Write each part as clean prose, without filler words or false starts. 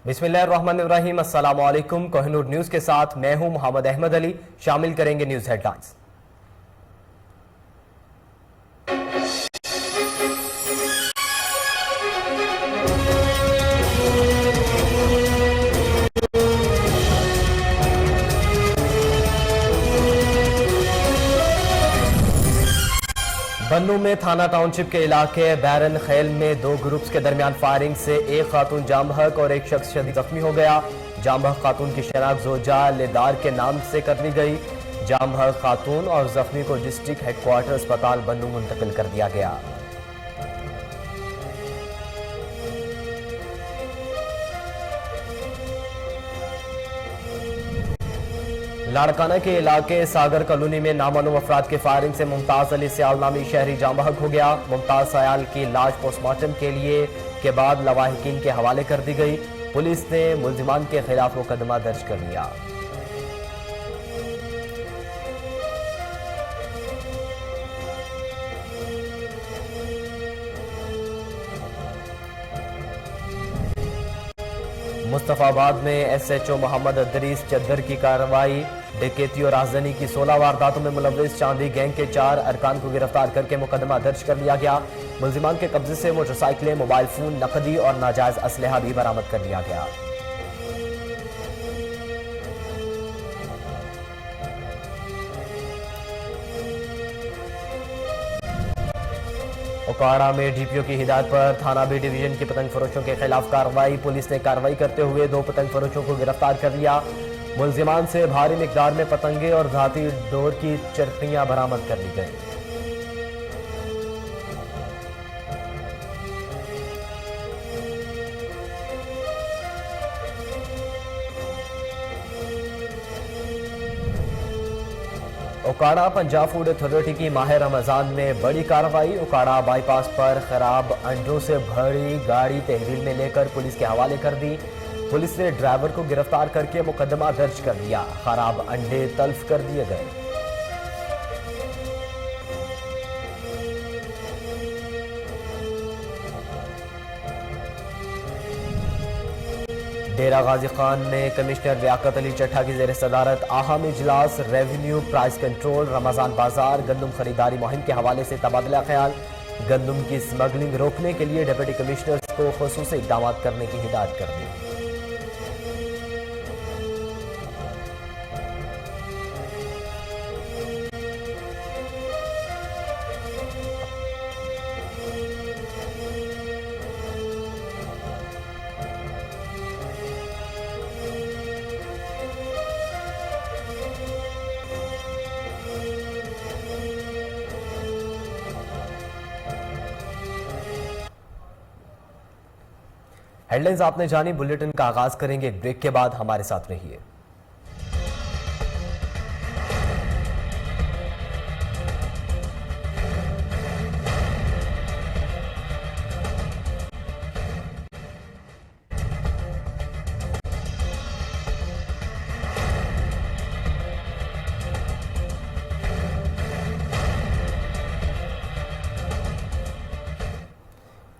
बिस्मिल्लाहिर्रहमानिर्रहीम। अस्सलामु अलैकुम। कोहिनूर न्यूज के साथ मैं हूं मोहम्मद अहमद अली। शामिल करेंगे न्यूज हेडलाइंस। बन्नू में थाना टाउनशिप के इलाके बैरन खेल में दो ग्रुप्स के दरमियान फायरिंग से एक खातून जाम बहक और एक शख्स शदीद जख्मी हो गया। जाम बहक खातून की शनाख्त जोजा लेदार के नाम से कर ली गई। जाम बहक खातून और जख्मी को डिस्ट्रिक्ट हेडक्वार्टर अस्पताल बन्नू मुंतकिल कर दिया गया। लाड़काना के इलाके सागर कॉलोनी में नामालूम अफराद के फायरिंग से मुमताज अली सयाल नामी शहरी जाम बहक हो गया। मुमताज सयाल की लाश पोस्टमार्टम के बाद लवाहिकीन के हवाले कर दी गई। पुलिस ने मुल्जिमान के खिलाफ मुकदमा दर्ज कर लिया। मुस्तफाबाद में SHO मोहम्मद अदरीस चद्दर की कार्रवाई। डकैती और राजधानी की 16 वारदातों में मुलव्विस चांदी गैंग के 4 अरकान को गिरफ्तार करके मुकदमा दर्ज कर लिया गया। मुल्जिमान के कब्जे से मोटरसाइकिलें, मोबाइल फोन, नकदी और नाजायज असलहा भी बरामद कर लिया गया। उकाड़ा में DPO की हिदायत पर थाना B डिवीजन की पतंग फरोशों के खिलाफ कार्रवाई। पुलिस ने कार्रवाई करते हुए 2 पतंग फरोशों को गिरफ्तार कर लिया। मुल्जिमान से भारी मिकदार में पतंगे और धाती डोर की चरखियां बरामद कर ली गई। उकाड़ा पंजाब फूड अथॉरिटी की माह रमजान में बड़ी कार्रवाई। उकाड़ा बाईपास पर खराब अंडों से भरी गाड़ी तहवील में लेकर पुलिस के हवाले कर दी। पुलिस ने ड्राइवर को गिरफ्तार करके मुकदमा दर्ज कर लिया। खराब अंडे तल्फ कर दिए गए। डेरा गाजी खान में कमिश्नर लियाकत अली चट्टा की जेर सदारत अहम इजलास रेवेन्यू, प्राइस कंट्रोल, रमजान बाजार, गंदम खरीदारी मुहिम के हवाले से तबादला ख्याल। गंदम की स्मगलिंग रोकने के लिए डिप्टी कमिश्नर्स को खुसूसी इक़दाम करने की हिदायत कर दी। हेडलाइंस आपने जानी। बुलेटिन का आगाज करेंगे एक ब्रेक के बाद। हमारे साथ रहिए।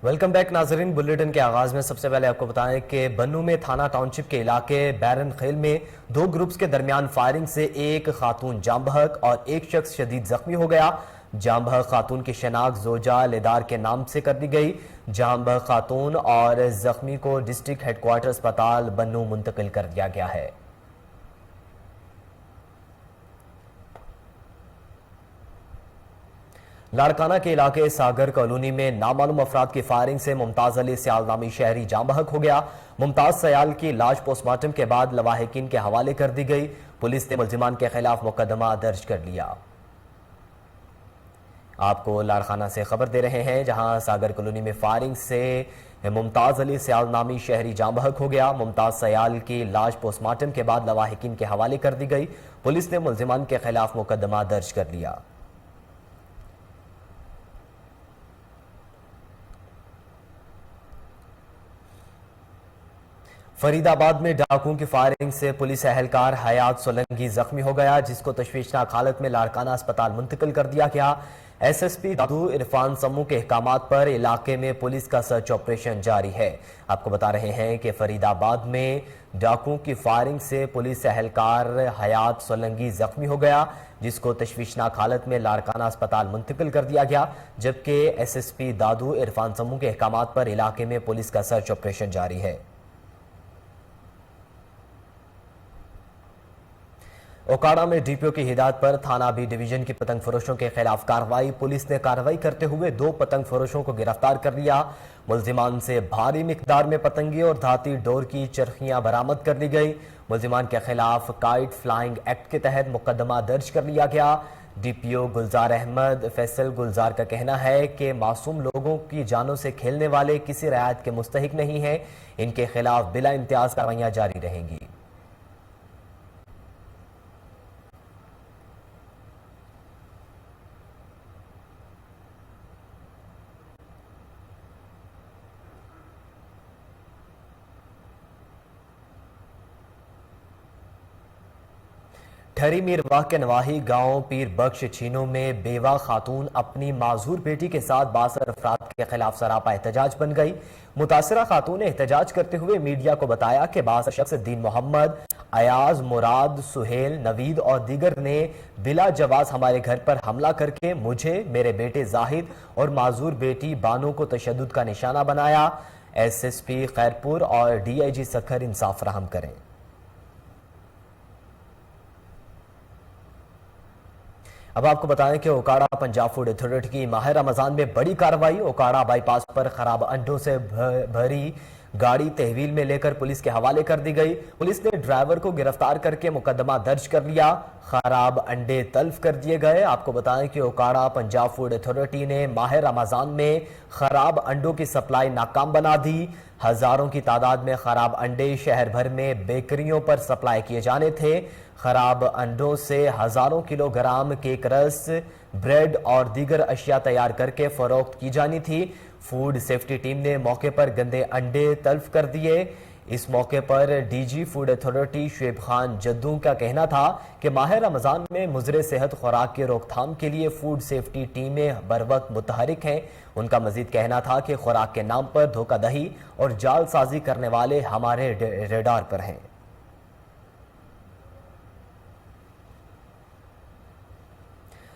वेलकम बैक नाजरीन। बुलेटिन के आगाज में सबसे पहले आपको बताएं कि बन्नू में थाना टाउनशिप के इलाके बैरन खेल में 2 ग्रुप्स के दरमियान फायरिंग से एक खातून जाम बहक और एक शख्स शदीद जख्मी हो गया। जाम बहक खातून की शनाख्त जोजा लेदार के नाम से कर दी गई। जाम बहक खातून और जख्मी को डिस्ट्रिक्ट हेडक्वार्टर अस्पताल बन्नू मुंतकिल कर दिया गया है। लाड़काना के इलाके सागर कॉलोनी में नामालूम अफराद की फायरिंग से मुमताज अली सयाल नामी शहरी जाम बहक हो गया। मुमताज सयाल की लाश पोस्टमार्टम के बाद लवाहिकीन के हवाले कर दी गई। पुलिस ने मुल्जिमान के खिलाफ मुकदमा दर्ज कर लिया। आपको लाड़काना से खबर दे रहे हैं, जहां सागर कॉलोनी में फायरिंग से मुमताज अली सयाल नामी शहरी जाम बहक हो गया। मुमताज सयाल की लाश पोस्टमार्टम के बाद लवाहिकीन के हवाले कर दी गई। पुलिस ने मुल्जिमान के खिलाफ मुकदमा दर्ज कर लिया। फरीदाबाद में डाकुओं की फायरिंग से पुलिस एहलकार हयात सोलंकी जख्मी हो गया, जिसको तशवीशनाक हालत में लाड़काना अस्पताल मुंतकिल कर दिया गया। एसएसपी दादू इरफान समू के अहकामात पर इलाके में पुलिस का सर्च ऑपरेशन जारी है। आपको बता रहे हैं कि फरीदाबाद में डाकुओं की फायरिंग से पुलिस एहलकार हयात सोलंगी जख्मी हो गया, जिसको तशवीशनाक हालत में लाड़काना अस्पताल मुंतकिल कर दिया गया, जबकि एसएसपी दादू इरफान समू के अहकामात पर इलाके में पुलिस का सर्च ऑपरेशन जारी है। ओकाड़ा में डीपीओ की हिदायत पर थाना बी डिवीजन की पतंग फरोशों के खिलाफ कार्रवाई। पुलिस ने कार्रवाई करते हुए 2 पतंग फरोशों को गिरफ्तार कर लिया। मुल्जिमान से भारी मिकदार में पतंगी और धाती डोर की चरखियां बरामद कर ली गई। मुल्जिमान के खिलाफ काइट फ्लाइंग एक्ट के तहत मुकदमा दर्ज कर लिया गया। डीपीओ गुलजार अहमद फैसल गुलजार का कहना है कि मासूम लोगों की जानों से खेलने वाले किसी रियायत के मुस्तहिक नहीं हैं। इनके खिलाफ बिला इम्तियाज कार्रवाइयां जारी रहेंगी। ठहरी मीरवाह के नवाही गांव पीर बख्श छीनों में बेवा खातून अपनी माजूर बेटी के साथ 62 अफराद के खिलाफ सरापा एहतजाज बन गई। मुतासरा खातून ने एहतजाज करते हुए मीडिया को बताया कि 62 शख्स दीन मोहम्मद, अयाज, मुराद, सुहेल, नवीद और दीगर ने बिला जवाज हमारे घर पर हमला करके मुझे, मेरे बेटे जाहिद और माजूर बेटी बानो को तशद्दुद का निशाना बनाया। एसएसपी खैरपुर और डीआईजी सखर इंसाफ फराहम करें। अब आपको बताएं कि ओकाड़ा पंजाब फूड अथॉरिटी की माह रमजान में बड़ी कार्रवाई। ओकाड़ा बाईपास पर खराब अंडों से भरी गाड़ी तहवील में लेकर पुलिस के हवाले कर दी गई। पुलिस ने ड्राइवर को गिरफ्तार करके मुकदमा दर्ज कर लिया। खराब अंडे तल्फ कर दिए गए। आपको बताएं कि ओकाड़ा पंजाब फूड अथॉरिटी ने माह रमजान में खराब अंडों की सप्लाई नाकाम बना दी। हजारों की तादाद में खराब अंडे शहर भर में बेकरियों पर सप्लाई किए जाने थे। खराब अंडों से हजारों किलोग्राम केक रस, ब्रेड और दीगर अशिया तैयार करके फरोख्त की जानी थी। फूड सेफ्टी टीम ने मौके पर गंदे अंडे तल्फ कर दिए। इस मौके पर DG food authority Shoaib Khan Jaddu का कहना था कि माह रमजान में मुजरे सेहत खुराक की रोकथाम के लिए फूड सेफ्टी टीमें बर वक्त मुतहरिक हैं। उनका मजीद कहना था कि खुराक के नाम पर धोखाधही और जालसाजी करने वाले हमारे रेडार पर हैं।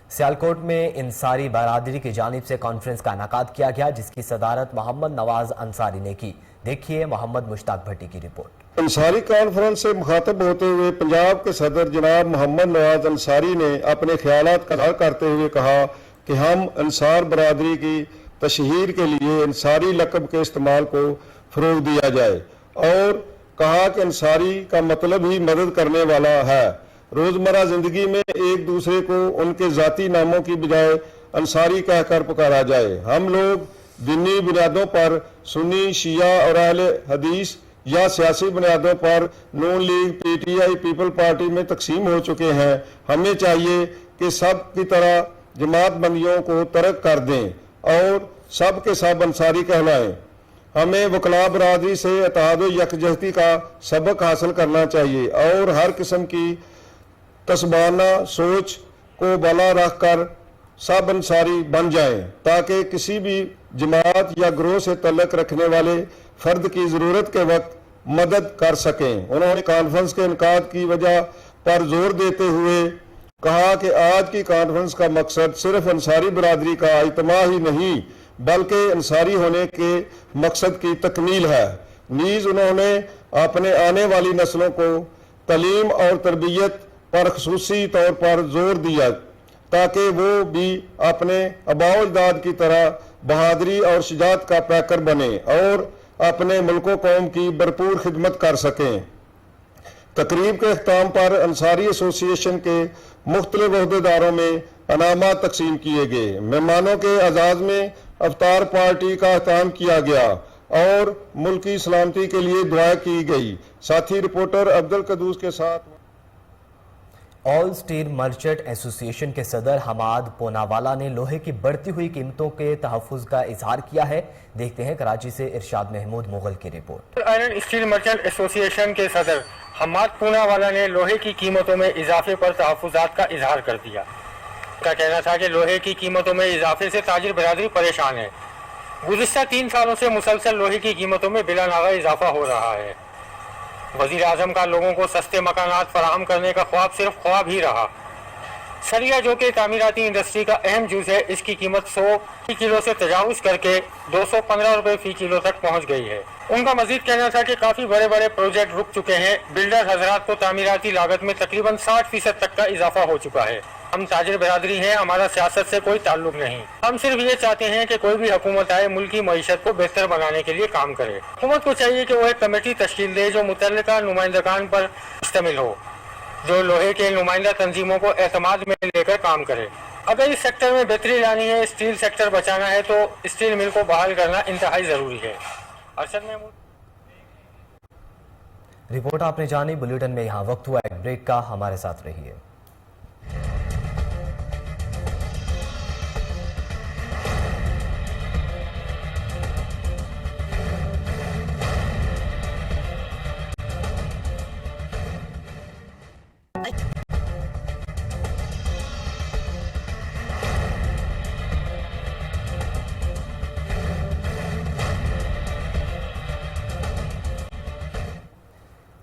सियालकोट में इंसारी बरादरी की जानिब से कॉन्फ्रेंस का इनेकाद किया गया, जिसकी सदारत मोहम्मद नवाज अंसारी ने की। देखिए मोहम्मद मुश्ताक भट्टी की रिपोर्ट। अंसारी कॉन्फ्रेंस से मुखातब होते हुए पंजाब के सदर जनाब मोहम्मद नवाज अंसारी ने अपने ख्यालात का इज़हार करते हुए कहा कि हम अंसार बरादरी की तशहीर के लिए अंसारी लक़ब के इस्तेमाल को फ़रोग़ दिया जाए और कहा कि अंसारी का मतलब ही मदद करने वाला है। रोजमर्रा जिंदगी में एक दूसरे को उनके जाती नामों की बजाय अंसारी कहकर पुकारा जाए। हम लोग दीनी बुनियादों पर सुन्नी, शिया और अहले हदीस या सियासी बुनियादों पर नून लीग, पीटीआई, पीपल पार्टी में तकसीम हो चुके हैं। हमें चाहिए कि सब की तरह जमात बंदियों को तर्क कर दें और सब के सब अंसारी कहलाएं। हमें वकला बरादरी से इत्तेहाद व यकजहती का सबक हासिल करना चाहिए और हर किस्म की तस्बाना सोच को बाला रख कर सब अंसारी बन जाएं, ताकि किसी भी जमात या ग्रोह से तल्लक रखने वाले फर्द की ज़रूरत के वक्त मदद कर सकें। उन्होंने कॉन्फ्रेंस के इनकाद की वजह पर जोर देते हुए कहा कि आज की कॉन्फ्रेंस का मकसद सिर्फ अंसारी बरादरी का इज्तिमा ही नहीं बल्कि अंसारी होने के मकसद की तकमील है। नीज़ उन्होंने अपने आने वाली नस्लों को तालीम और तरबियत पर खसूसी तौर पर जोर दिया ताकि वो भी अपने आबाओ अजदाद की तरह बहादुरी और शुजाअत का पैकर बने और अपने मुल्क कौम की भरपूर खिदमत कर सकें। तकरीब के अख्ताम पर अंसारी एसोसिएशन के मुख्तलिफ ओहदेदारों में इनामात तकसीम किए गए। मेहमानों के एजाज में अफ्तार पार्टी का अहतमाम किया गया और मुल्क की सलामती के लिए दुआ की गई। साथी रिपोर्टर अब्दुल कदूस के साथ ऑल स्टील मर्चेंट एसोसिएशन के सदर हमाद पोनावाला ने लोहे की बढ़ती हुई कीमतों के तहफ़्फ़ुज़ का इजहार किया है। देखते हैं कराची से इरशाद महमूद मुगल की report. Iron steel merchant association के सदर हमाद पूनावाला ने लोहे की कीमतों में इजाफे पर तहफ़्फ़ुज़ात का इजहार कर दिया। का कहना था कि लोहे की कीमतों में इजाफे से ताजिर बिरादरी परेशान है। गुज़िश्ता 3 सालों से मुसलसल लोहे की कीमतों में बिला नागा इजाफा हो रहा है। वज़ीर आज़म का लोगों को सस्ते मकानात फराहम करने का ख्वाब सिर्फ ख्वाब ही रहा। सरिया जो कि तामीराती इंडस्ट्री का अहम जुज़ है, इसकी कीमत 100 किलो से तजावुज़ करके 215 रुपये फ़ी किलो तक पहुँच गई है। उनका मजीद कहना था कि काफ़ी बड़े बड़े प्रोजेक्ट रुक चुके हैं। बिल्डर हजरात को तामीराती लागत में तकरीबन 60% तक का इजाफा हो चुका है। हम ताजिर बिरादरी हैं, हमारा सियासत से कोई ताल्लुक नहीं। हम सिर्फ ये चाहते हैं कि कोई भी हुकूमत आए मुल्क की मईशत को बेहतर बनाने के लिए काम करे। हुकूमत को चाहिए कि वो एक कमेटी तश्कील दे जो मुतल्लिका नुमाइंदगान पर मुश्तमिल हो, जो लोहे के नुमाइंदा तंजीमों को एतमाद में लेकर काम करे। अगर इस सेक्टर में बेहतरी लानी है, स्टील सेक्टर बचाना है, तो स्टील मिल को बहाल करना इंतहाई ज़रूरी है। अरशद महमूद। रिपोर्ट आपने जानी। बुलेटिन में यहाँ वक्त हुआ एक ब्रेक का, हमारे साथ रहिए।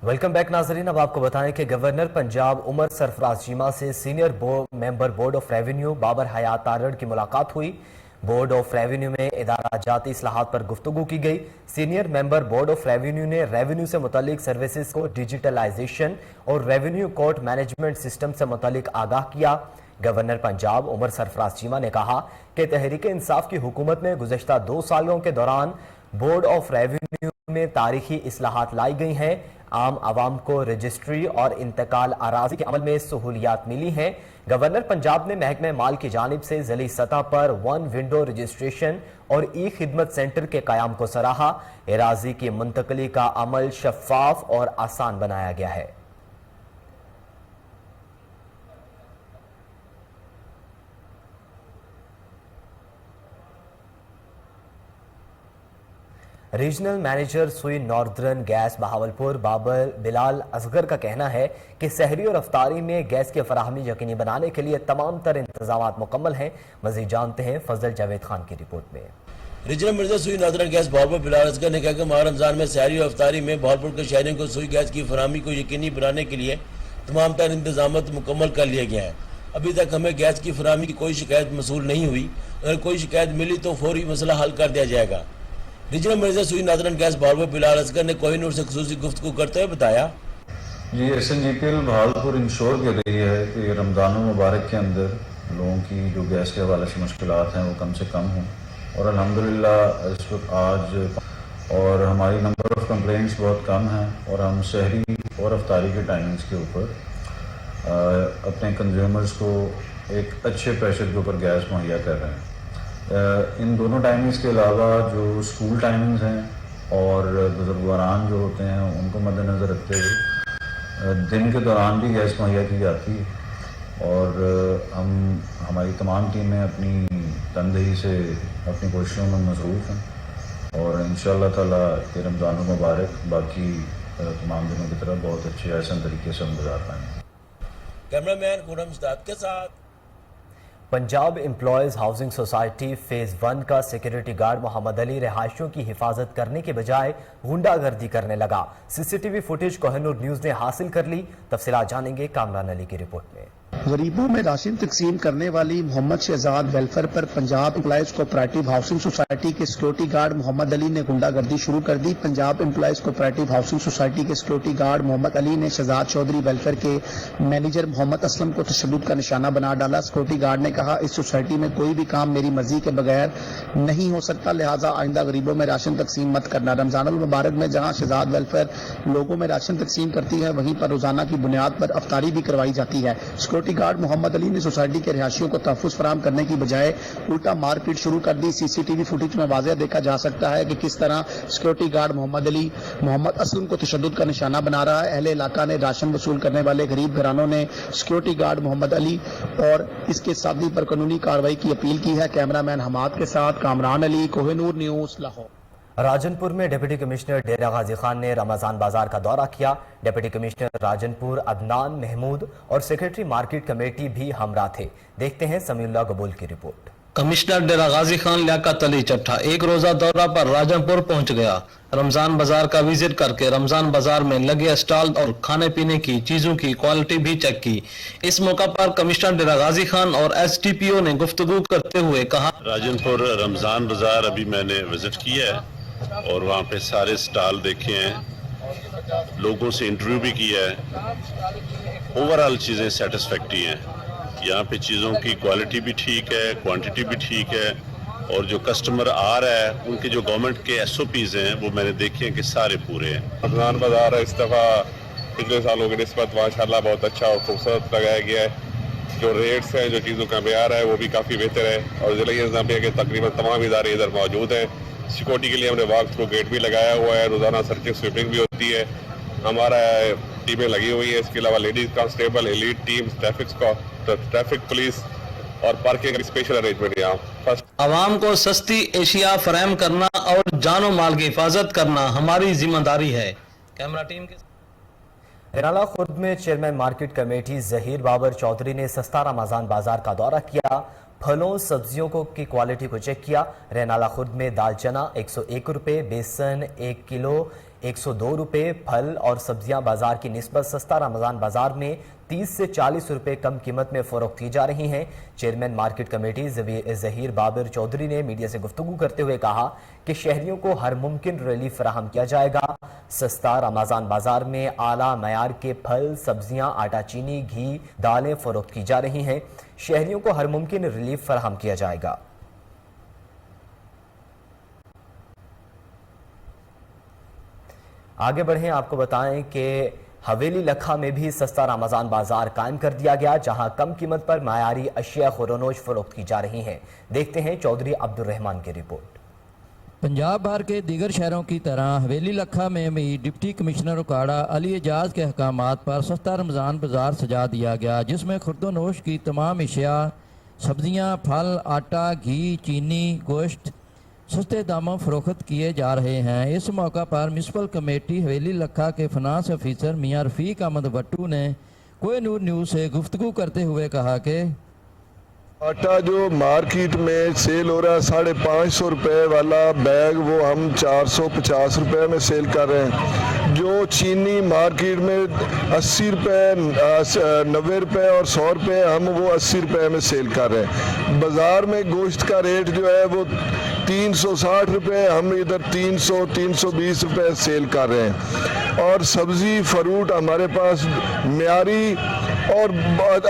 वेलकम बैक नाजरीन। अब आपको बताएं कि गवर्नर पंजाब उमर सरफराज चीमा से senior member board of revenue Babar Hayat Tarar की मुलाकात हुई। बोर्ड ऑफ रेवेन्यू में इदारा जाती इस्लाहात पर गुफ्तगू की गई। Senior member board of revenue ने रेवेन्यू से मुतालिक सर्विसेज को डिजिटलाइजेशन और रेवेन्यू कोर्ट मैनेजमेंट सिस्टम से मुतालिक आगाह किया। गवर्नर पंजाब उमर सरफराज चीमा ने कहा कि तहरीक इंसाफ की हुकूमत में गुज़श्ता 2 सालों के दौरान बोर्ड ऑफ रेवेन्यू में तारीखी इस्लाहात लाई गई हैं। आम आवाम को रजिस्ट्री और इंतकाल अराजी के अमल में सहूलियात मिली हैं। गवर्नर पंजाब ने महकमे माल की जानिब से ज़िली सतह पर 1 विंडो रजिस्ट्रेशन और ई खिदमत सेंटर के क़याम को सराहा। अराजी की मुंतकली का अमल शफाफ और आसान बनाया गया है। रीजनल मैनेजर सुई नॉर्दर्न गैस बहावलपुर बाबर बिलाल असगर का कहना है कि सहरी और अफ्तारी में गैस की फराहमी यकीनी बनाने के लिए तमाम तर इंतजाम मुकम्मल हैं। मज़ीद जानते हैं फजल जावेद खान की रिपोर्ट में। रीजनल मैनेजर सुई नॉर्दर्न गैस बहावलपुर बिलाल असगर ने कहा कि माह रमजान में सहरी और अफ्तारी में बहावलपुर के शहरियों को सुई गैस की फराहमी को यकीनी बनाने के लिए तमाम तर इंतजाम मुकम्मल कर लिए गए हैं। अभी तक हमें गैस की फराहमी की कोई शिकायत मसूल नहीं हुई। अगर कोई शिकायत मिली तो फौरी मसला हल कर दिया जाएगा। रीजनल मैनेजर सुई नॉर्दर्न गैस बहावलपुर बिलाल असगर ने कोहिनूर से खुसूसी गुफ्तगू करते हुए बताया, जी SNGPL बहावलपुर इंश्योर कर रही है कि रमज़ान मुबारक के अंदर लोगों की जो गैस के हवाले से मुश्किलात हैं वो कम से कम हों। और अल्हम्दुलिल्लाह इस वक्त आज और हमारी नंबर ऑफ़ कंप्लेंट्स बहुत कम हैं और हम शहरी और अफ्तारी के टाइमिंग्स के ऊपर अपने कंज्यूमर्स को एक अच्छे प्रेशर के ऊपर गैस मुहैया कर रहे हैं। इन दोनों टाइमिंग्स के अलावा जो स्कूल टाइमिंग्स हैं और बुजुर्गान जो होते हैं उनको मद्देनज़र रखते हुए दिन के दौरान भी गैस मुहैया की जाती है। और हमारी तमाम टीमें अपनी तनदेही से अपनी कोशिशों में मसरूफ़ हैं और इंशाअल्लाह ताला ये रमज़ान मुबारक बाकी तमाम दिनों की तरह बहुत अच्छे आसान तरीके से हम गुजार पाएंगे। कैमरामैन खुरम इस्ताद के साथ। Punjab employees housing society phase 1 का सिक्योरिटी गार्ड मोहम्मद अली रिहायशियों की हिफाजत करने के बजाय गुंडागर्दी करने लगा। CCTV फुटेज कोहिनूर न्यूज़ ने हासिल कर ली। तफसीलात जानेंगे कामरान अली की रिपोर्ट में। गरीबों में राशन तकसीम करने वाली मोहम्मद शहजाद वेलफेयर पर Punjab employees cooperative housing society के सिक्योरिटी गार्ड मोहम्मद अली ने गुंडागर्दी शुरू कर दी। Punjab employees cooperative housing society के सिक्योरिटी गार्ड मोहम्मद अली ने शहजाद चौधरी वेलफेयर के मैनेजर मोहम्मद असलम को तशद्दुद का निशाना बना डाला। सिक्योरिटी गार्ड ने कहा, इस सोसाइटी में कोई भी काम मेरी मर्जी के बगैर नहीं हो सकता, लिहाजा आइंदा गरीबों में राशन तकसीम मत करना। रमजान अल मुबारक में जहाँ शहजाद वेलफेयर लोगों में राशन तकसीम करती है, वहीं पर रोजाना की बुनियाद पर अफ्तारी भी करवाई जाती है। सिक्योरिटी गार्ड मोहम्मद अली ने सोसाइटी के रिहायशियों को तहफ़्फ़ुज़ फराहम करने की बजाय उल्टा मारपीट शुरू कर दी। CCTV फुटेज में वाज़ेह देखा जा सकता है कि किस तरह सिक्योरिटी गार्ड मोहम्मद अली मोहम्मद असलम को तशद्दुद का निशाना बना रहा है। अहले इलाका ने राशन वसूल करने वाले गरीब घरानों ने सिक्योरिटी गार्ड मोहम्मद अली और इसके साथी पर कानूनी कार्रवाई की अपील की है। कैमरामैन हमाद के साथ कामरान अली, कोहिनूर न्यूज़, लाहौर। राजनपुर में डिप्टी कमिश्नर डेरा गाजी खान ने रमजान बाजार का दौरा किया। डिप्टी कमिश्नर राजनपुर अदनान महमूद और सेक्रेटरी मार्केट कमेटी भी हमरा थे। देखते हैं समीउल्लाह कबूल की रिपोर्ट। कमिश्नर डेरा गाजी खान लियाकत अली चट्ठा एक रोजा दौरा पर राजनपुर पहुंच गया। रमजान बाजार का विजिट करके रमजान बाजार में लगे स्टॉल और खाने पीने की चीजों की क्वालिटी भी चेक की। इस मौका पर कमिश्नर डेरा गाजी खान और SDPO ने गुफ्तगू करते हुए कहा, राजनपुर रमजान बाजार अभी मैंने विजिट किया है और वहाँ पे सारे स्टॉल देखे हैं, लोगों से इंटरव्यू भी किया है। ओवरऑल चीज़ें सेटिस्फैक्ट्री हैं। यहाँ पे चीज़ों की क्वालिटी भी ठीक है, क्वांटिटी भी ठीक है और जो कस्टमर आ रहा है उनके जो गवर्नमेंट के SOPs हैं वो मैंने देखे हैं कि सारे पूरे हैं। रमजान बाजार इस दफ़ा पिछले सालों की निस्बत माशाल्लाह बहुत अच्छा और खूबसूरत लगाया गया है। जो रेट्स हैं, जो चीज़ों का म्यार है वो भी काफ़ी बेहतर है और ज़िला इंतज़ामिया के तकरीबन तमाम इदारे इधर मौजूद हैं। सिक्योरिटी के लिए हमने वॉक थ्रू गेट भी लगाया हुआ है, रोज़ाना सर्चिंग स्वीपिंग भी होती है, हमारा टीमें लगी हुई है। इसके अलावा ladies constable, elite team, traffic police और पार्किंग स्पेशल अरेंजमेंट यहाँ। आवाम को सस्ती एशिया फराहम करना और जानो माल की हिफाजत करना हमारी जिम्मेदारी है। कैमरा टीम के रैनाला खुर्द में chairman market committee Zaheer Babar Chaudhry ने सस्ता रमजान बाजार का दौरा किया। फलों सब्जियों की क्वालिटी को चेक किया। रैनाला खुर्द में दाल चना 101 रुपये, बेसन 1 किलो 102 रुपये। फल और सब्जियां बाजार की निस्बत सस्ता रमजान बाजार में 30 से 40 रुपये कम कीमत में फरोख्त की जा रही हैं। Chairman market committee Zaheer Babar Chaudhry ने मीडिया से गुफ्तगू करते हुए कहा कि शहरियों को हर मुमकिन रिलीफ फराहम किया जाएगा। सस्ता रमजान बाजार में आला मयार के फल, सब्जियां, आटा, चीनी, घी, दालें फरोख्त की जा रही हैं। शहरियों को हर मुमकिन रिलीफ फराहम किया जाएगा। आगे बढ़ें, आपको बताएं कि हवेली लखा में भी सस्ता रमजान बाजार कायम कर दिया गया, जहां कम कीमत पर मायारी अशिया खुरोनोश फरोख्त की जा रही हैं। देखते हैं चौधरी अब्दुल रहमान की रिपोर्ट। पंजाब भर के दीगर शहरों की तरह हवेली लखा में भी डिप्टी कमिश्नर उकाड़ा अली एजाज के अहकामात पर सस्ता रमज़ान बाजार सजा दिया गया, जिसमें खुर्दोनोश की तमाम अशिया, सब्जियां, फल, आटा, घी, चीनी, गोश्त सस्ते दामों फरोख्त किए जा रहे हैं। इस मौका पर म्यूनसिपल कमेटी हवेली लखा के फाइनेंस ऑफिसर मियां रफीक अहमद भट्टू ने कोहिनूर न्यूज़ से गुफ्तगू करते हुए कहा कि आटा जो मार्केट में सेल हो रहा है 550 रुपये वाला बैग, वो हम 450 रुपये में सेल कर रहे हैं। जो चीनी मार्केट में 80 रुपये, 90 रुपये और 100 रुपये, हम वो 80 रुपये में सेल कर रहे हैं। बाज़ार में गोश्त का रेट जो है वो 360 रुपये, हम इधर 300-320 रुपये सेल कर रहे हैं। और सब्ज़ी फ्रूट हमारे पास म्यारी और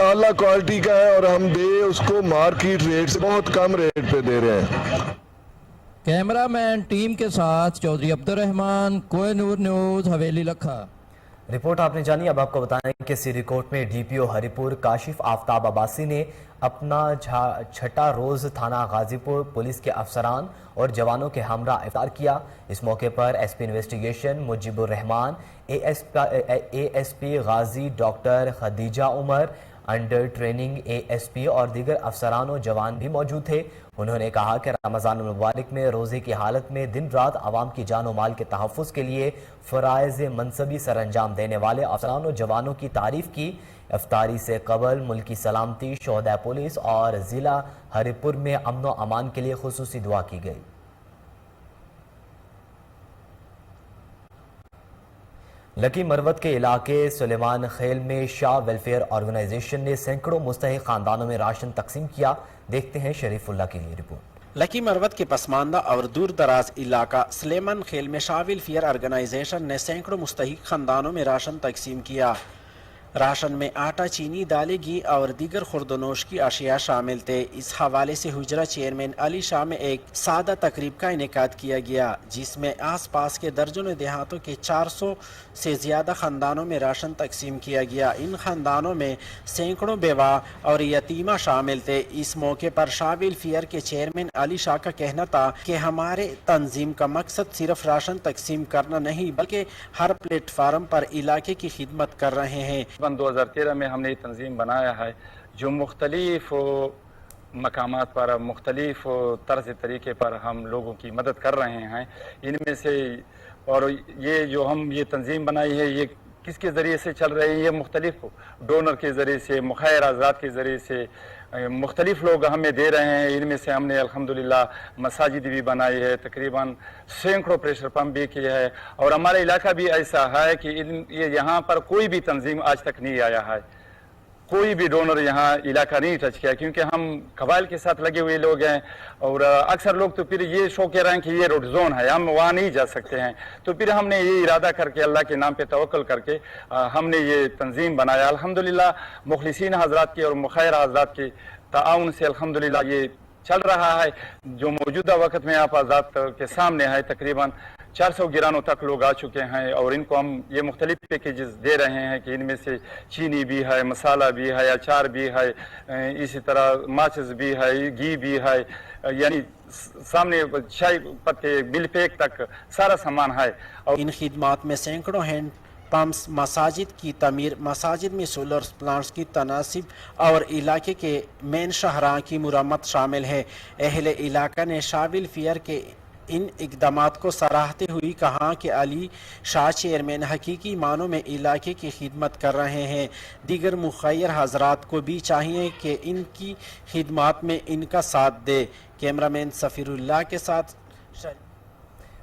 आला क्वालिटी का है और हम दे उसको मार्केट रेट से बहुत कम रेट पे दे रहे हैं। कैमरामैन टीम के साथ चौधरी अब्दुल रहमान, कोहिनूर न्यूज़, हवेली लखा। रिपोर्ट आपने जानी। अब आपको बताएं कि सिरीकोट में DPO हरिपुर काशिफ आफ्ताब अब्बासी ने अपना छठा रोज थाना गाजीपुर पुलिस के अफसरान और जवानों के हमरा इफ्तार किया। इस मौके पर SP investigation Mujeebur Rahman, ASP Ghazi doctor Khadija Umar, under training ASP और दीगर अफसरान और जवान भी मौजूद थे। उन्होंने कहा कि रमज़ान मुबारक में रोज़े की हालत में दिन रात आवाम की जान और माल के तहफ़्फ़ुज़ के लिए फ़राइज़ मनसबी सरअंजाम देने वाले अफसरान और जवानों की तारीफ़ की। इफ्तारी से कबल मुल्की सलामती, शोहदा पुलिस और ज़िला हरिपुर में अमन व अमान के लिए खुसूसी दुआ की गई। लकी मरवत के इलाके सुलेमान खेल में शाह वेलफेयर ऑर्गेनाइजेशन ने सैकड़ों मुस्तहिक खानदानों में राशन तकसीम किया। देखते हैं शरीफुल्लाह की ये रिपोर्ट। लकी मरवत के पसमानदा और दूर दराज इलाका सुलेमान खेल में शाह वेलफेयर ऑर्गेनाइजेशन ने सैकड़ों मुस्तहिक खानदानों में राशन तकसीम किया। राशन में आटा, चीनी, दालें, घी और दीगर खुर्दनोश की अशिया शामिल थे। इस हवाले से हुजरा चेयरमैन अली शाह में एक सादा तकरीब का इनेकाद किया गया, जिसमें आस पास के दर्जनों देहातों के 400 से ज़्यादा ख़ानदानों में राशन तकसीम किया गया। इन ख़ानदानों में सैकड़ों बेवा और यतीमा शामिल थे। इस मौके पर शाह वेलफेयर के चेयरमैन अली शाह का कहना था कि हमारे तंजीम का मकसद सिर्फ राशन तकसीम करना नहीं, बल्कि हर प्लेटफार्म पर इलाके की खिदमत कर रहे हैं। 2013 में हमने ये तंजीम बनाया है जो मुख्तलिफ मकामात पर मुख्तलिफ तर्ज तरीके पर हम लोगों की मदद कर रहे हैं। इनमें से और ये जो हम ये तंजीम बनाई है ये किसके ज़रिए से चल रही है, ये मुख्तलिफ डोनर के ज़रिए से, मुखैर आज़ाद के ज़रिए से मुख्तलिफ लोग हमें दे रहे हैं। इनमें से हमने अल्हम्दुलिल्लाह मसाजिद भी बनाई है, तकरीबन सैकड़ों प्रेशर पंप भी किया है। और हमारा इलाका भी ऐसा है कि ये यहाँ पर कोई भी तंजीम आज तक नहीं आया है, कोई भी डोनर यहाँ इलाका नहीं टच किया, क्योंकि हम कबाइल के साथ लगे हुए लोग हैं। और अक्सर लोग तो फिर ये शो कह रहे हैं कि ये रेड जोन है, हम वहाँ नहीं जा सकते हैं। तो फिर हमने ये इरादा करके अल्लाह के नाम पे तवक्कुल करके हमने ये तंजीम बनाया। अल्हम्दुलिल्लाह मुखलिसीन हजरात की और मुखैर हजरात के ताउन से अल्हम्दुलिल्लाह ये चल रहा है। जो मौजूदा वक्त में आप आज़ाद के सामने है, तकरीबन 400 गिरानों तक लोग आ चुके हैं और इनको हम ये मुख्तलिफ पैकेजेस दे रहे हैं कि इनमें से चीनी भी है, मसाला भी है, अचार भी है, इसी तरह माचिस भी है, घी भी है, यानी सामने चाय पत्ते बिल पैक तक सारा सामान है। और इन खिदमात में सैकड़ों हैंड पंप्स, मसाजिद की तमीर, मसाजिद में सोलर प्लांट्स की तनासिब और इलाके के मेन शाहराह की मुरम्मत शामिल है। अहले इलाका ने शाविल फेयर के इन इकदामात को सराहते हुए कहा कि अली शाह चेयरमैन हकीकी मानों में इलाके की खिदमत कर रहे हैं। दीगर मुखैर हजरात को भी चाहिए कि इनकी खिदमात में इनका साथ दे। कैमरामैन सफ़ीरुल्लाह के साथ।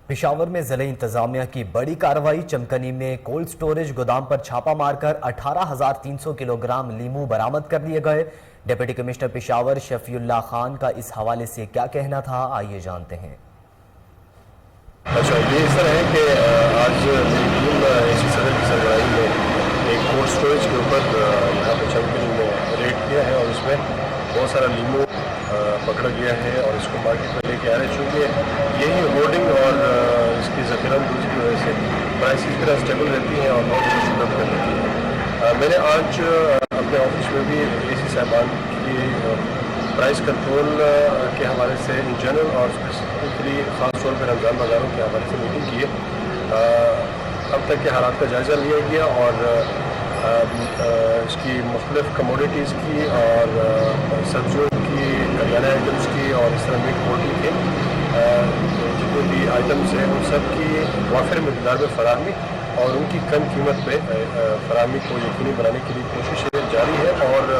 पेशावर में जिले इंतजामिया की बड़ी कार्रवाई। चमकनी में कोल्ड स्टोरेज गोदाम पर छापा मारकर 18,300 किलोग्राम लीमू बरामद कर लिए गए। डिप्टी कमिश्नर पेशावर शफीउल्लाह खान का इस हवाले से क्या कहना था, आइए जानते हैं। अच्छा, ये इस तरह है कि आज मेरी टीम एसी सदर की सरबराही में एक कोल्ड स्टोरेज के ऊपर यहाँ पर चमकनी में रेड किया है और उसमें बहुत सारा लीमू पकड़ा गया है और इसको मार्केट में लेके आ रहे हैं। चूँकि यही होर्डिंग और इसकी ज़ख़ीरा दूसरी की वजह से प्राइस इस तरह स्टेबल रहती हैं और बहुत शुगर कर लेती है। मैंने आज अपने ऑफिस में भी एसी साहबान की प्राइस कंट्रोल के हवाले से इन जनरल और स्पेसिफिकली ख़ास तौर पर रमज़ान बाज़ारों के हवाले से मीटिंग की है। अब तक के हालात का जायज़ा लिया गया और इसकी मुख्तलिफ़ कमोडिटीज़ की और सब्जियों की, करियाना आइटम्स की और इस तरह मीट पोल्ट्री के जितने भी आइटम्स हैं उन सब की वाफिर मकदार में फराहमी और उनकी कम कीमत पर फराहमी को यकीनी बनाने के लिए कोशिशें जारी है और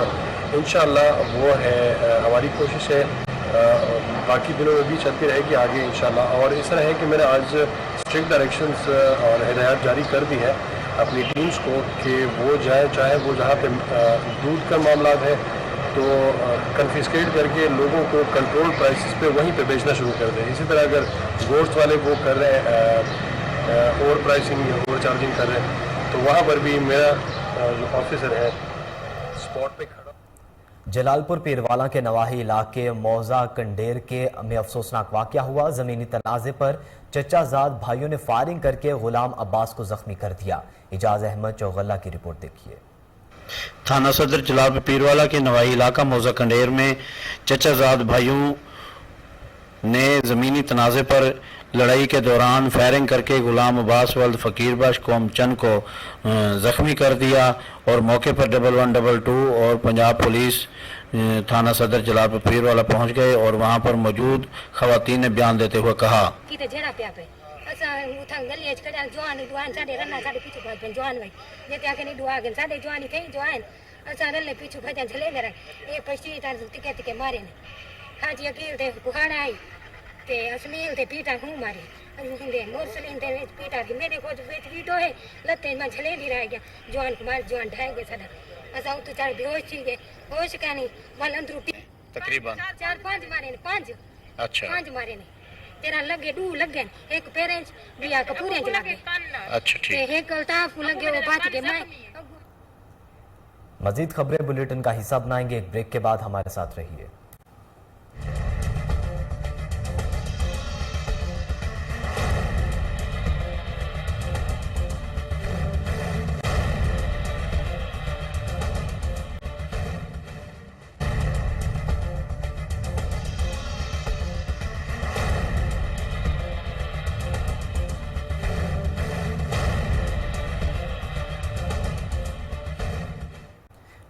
इंशाअल्लाह वो है हमारी कोशिश है। बाकी दिनों में भी चलती रहेगी आगे इंशाअल्लाह। और इस तरह है कि मैंने आज स्ट्रिक्ट डायरेक्शंस और हिदायत जारी कर दी है अपनी टीम्स को कि वो जाए, चाहे वो जहाँ पे दूध का मामला है तो कन्फिस्केट करके लोगों को कंट्रोल प्राइसेस पे वहीं पे बेचना शुरू कर दें। इसी तरह अगर गोश्त वाले वो कर रहे हैं ओवर प्राइसिंग या ओवर चार्जिंग कर रहे हैं तो वहाँ पर भी मेरा जो ऑफिसर है स्पॉट पे खड़ा। जलालपुर पीरवाला के नवाही इलाके मौजा कंडेर के में अफसोसनाक वाकया हुआ। जमीनी तनाज़े पर चचाजाद भाइयों ने फायरिंग करके गुलाम अब्बास को जख्मी कर दिया। इजाज अहमद चौगल्ला की रिपोर्ट देखिए। थाना सदर जलालपुर पीरवाला के नवाही इलाका मौजा कंडेर में चचाजाद भाइयों ने जमीनी तनाज़े पर लड़ाई के दौरान फायरिंग करके गुलाम अब्बास वल्द फ़कीर बख्श कौम चंद को ज़ख्मी कर दिया और मौके पर 1122 और पंजाब पुलिस थाना सदर जलालपुर पीरवाला पहुंच गए और वहां पर मौजूद खवातीन ने बयान देते हुए कहा असमील ते पीटा हूँ मारे हुंदे मोरसलिन ते पीटा की मेरे को वेच वीटो है लते में झले दी रह गया जवान कुमार जवान ढाई गए सदा असा तो चार बेहोश थी गए होश का नहीं मन अंदर तकरीबन 4-5 मारे ने 5 अच्छा 5 मारे ने तेरा लगे दू लगे एक पेरेंट्स बिया कपूरे लगे अच्छा ठीक ते एक अल्ताफ को लगे वो बात के मैं मजीद खबरें बुलेटिन का हिस्सा बनाएंगे। एक ब्रेक के बाद हमारे साथ रहिए।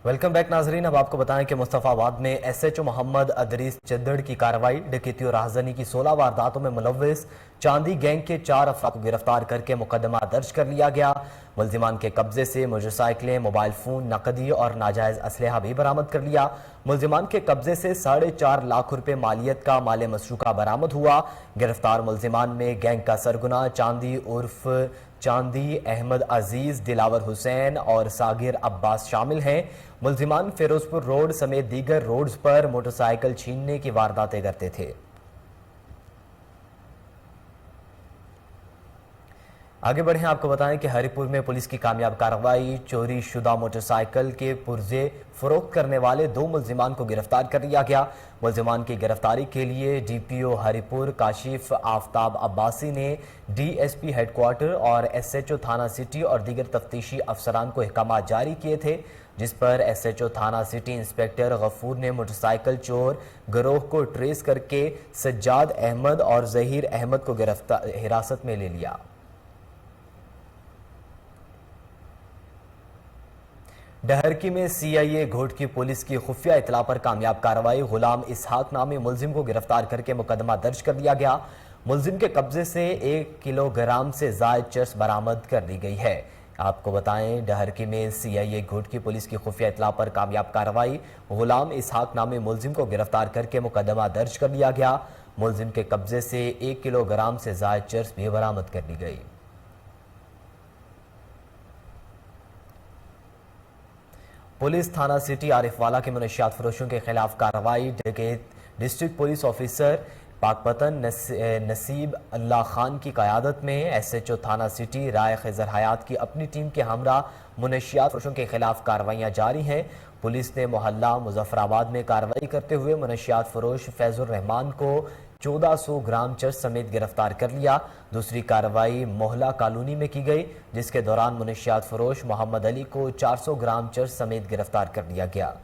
वेलकम बैक नाजरीन। अब आपको बताएं कि मुस्तफाबाद में SHO मोहम्मद अदरीस चिद्दड़ की कार्रवाई। डकैती और राहजनी की 16 वारदातों में मुलव्विस चांदी गैंग के 4 अफराद को गिरफ्तार करके मुकदमा दर्ज कर लिया गया। मुलजिमान के कब्जे से मोटरसाइकिलें, मोबाइल फोन, नकदी और नाजायज असलहा भी बरामद कर लिया। मुलजिमान के कब्जे से 4.5 लाख रुपए मालियत का माल मसरूका बरामद हुआ। गिरफ्तार मुलजिमान में गैंग का सरगना चांदी उर्फ चांदी, अहमद अजीज, दिलावर हुसैन और सागिर अब्बास शामिल हैं। मुलजिमान फिरोजपुर रोड समेत दीगर रोड्स पर मोटरसाइकिल छीनने की वारदातें करते थे। आगे बढ़े, आपको बताएं कि हरिपुर में पुलिस की कामयाब कार्रवाई। चोरी शुदा मोटरसाइकिल के पुर्जे फरोख्त करने वाले 2 मुलजिमान को गिरफ्तार कर लिया गया। मुलजिमान की गिरफ्तारी के लिए DPO हरिपुर काशिफ आफ्ताब अब्बासी ने DSP हेडक्वार्टर और SHO थाना सिटी और दीगर तफ्तीशी अफसरान को अहकाम जारी किए थे, जिस पर SHO थाना सिटी इंस्पेक्टर गफूर ने मोटरसाइकिल चोर गिरोह को ट्रेस करके सज्जाद अहमद और जहीर अहमद को हिरासत में ले लिया। डहरकी में CIA घोट की पुलिस की खुफिया इतला पर कामयाब कार्रवाई। गुलाम इसहाक नामी मुलजिम को गिरफ्तार करके मुकदमा दर्ज कर दिया गया। मुलजिम के कब्जे से 1 किलोग्राम से जायद चर्स बरामद कर ली गई है। आपको बताएं, डहरकी में CIA घोट की पुलिस की खुफिया इतला पर कामयाब कार्रवाई। गुलाम इसहाक नामी मुलजिम को गिरफ्तार करके मुकदमा दर्ज कर लिया गया। मुलजिम के कब्जे से 1 किलोग्राम से जायद चर्स भी बरामद कर ली गई। पुलिस थाना सिटी आरिफवाला के मनशियात फरोशों के खिलाफ कार्रवाई। डिस्ट्रिक्ट पुलिस ऑफिसर पाकपतन नसीब अल्लाह खान की क़यादत में SHO थाना सिटी राय खिजर हयात की अपनी टीम के हमरा मनशियात फरोशों के खिलाफ कार्रवाइयाँ जारी हैं। पुलिस ने मोहल्ला मुजफ्फराबाद में कार्रवाई करते हुए मनशियात फरोश फैजुर रहमान को 1400 ग्राम चर्स समेत गिरफ्तार कर लिया। दूसरी कार्रवाई मोहल्ला कॉलोनी में की गई, जिसके दौरान मनशियात फरोश मोहम्मद अली को 400 ग्राम चर्स समेत गिरफ्तार कर लिया गया।